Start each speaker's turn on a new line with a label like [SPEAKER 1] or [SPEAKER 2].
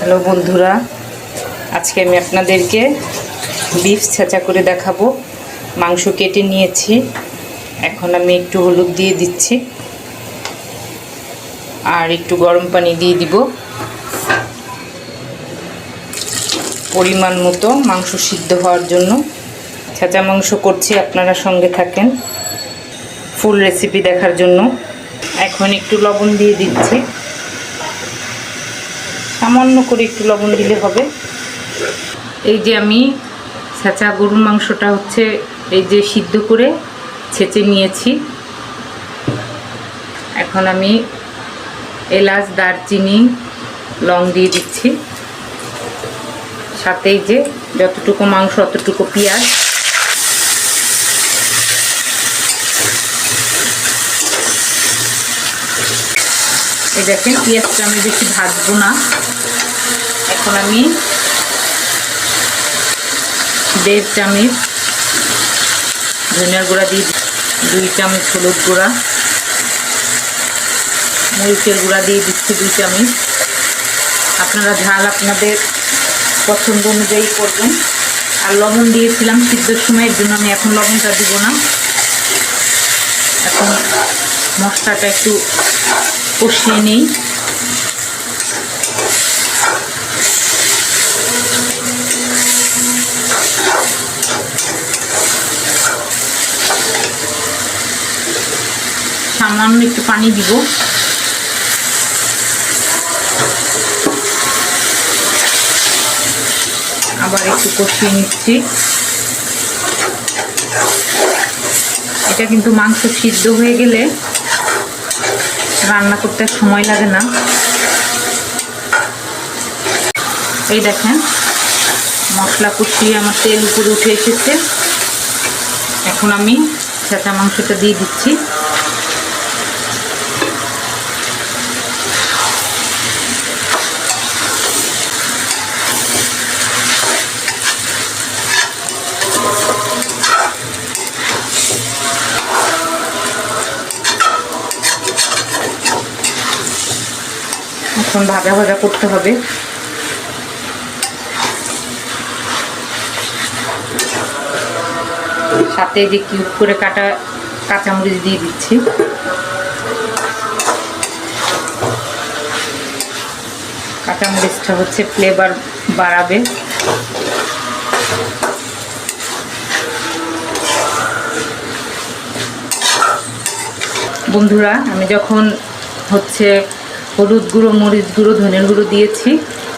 [SPEAKER 1] Hello বন্ধুরা, আজকে আমি আপনাদেরকে বিফ ছেঁচা করে দেখাবো। মাংস কেটে নিয়েছি, এখন আমি একটু হলুদ দিয়ে দিচ্ছি আর একটু গরম পানি দিয়ে দিব পরিমাণ মতো মাংস সিদ্ধ হওয়ার জন্য। ছেঁচা মাংস করছি, আপনারা সঙ্গে থাকেন ফুল রেসিপি দেখার জন্য। এখন একটু লবণ দিয়ে দিচ্ছি, সামান্য করে একটু লবণ দিলে হবে। এই যে আমি ছেঁচা গরুর মাংসটা এই যে সিদ্ধ করে ছেঁচে নিয়েছি। এখন আমি এলাচ, দারচিনি, লং দিয়ে দিচ্ছি, সাথে এই যে যতটুকু মাংস অতটুকু পেঁয়াজ। এই দেখেন, পেঁয়াজটা আমি বেশি ভাজবো না। এখন আমি 1.5 চামচ ধনিয়ার গুঁড়া দিয়ে 2 চামচ হলুদ গুঁড়া, মরিচের গুঁড়া দিয়ে দিচ্ছি 2 চামচ। আপনারা ঝাল আপনাদের পছন্দ অনুযায়ী করবেন। আর লবণ দিয়েছিলাম সিদ্ধর সময়, এর জন্য আমি এখন লবণটা দিব না। এখন মশলাটা একটু কষিয়ে নিই। সামান্য একটু পানি দিব। আবার একটু কষিয়ে নিচ্ছি। এটা কিন্তু মাংস সিদ্ধ হয়ে গেলে রান্না করতে সময় লাগে না। এই দেখেন, মশলা কষিয়ে আমার তেল উপরে উঠে এসেছে। এখন আমি ছেঁচা মাংসটা দিয়ে দিচ্ছি। এখন ভাজা ভাজা করতে হবে। সাথে যে কিউব করে কাটা কাঁচামরিচ দিয়ে দিচ্ছি। কাঁচামরিচটা ফ্লেভার বাড়াবে। বন্ধুরা, আমি যখন হলুদ গুঁড়ো, মরিচ গুঁড়ো, ধনের গুঁড়ো দিয়েছি,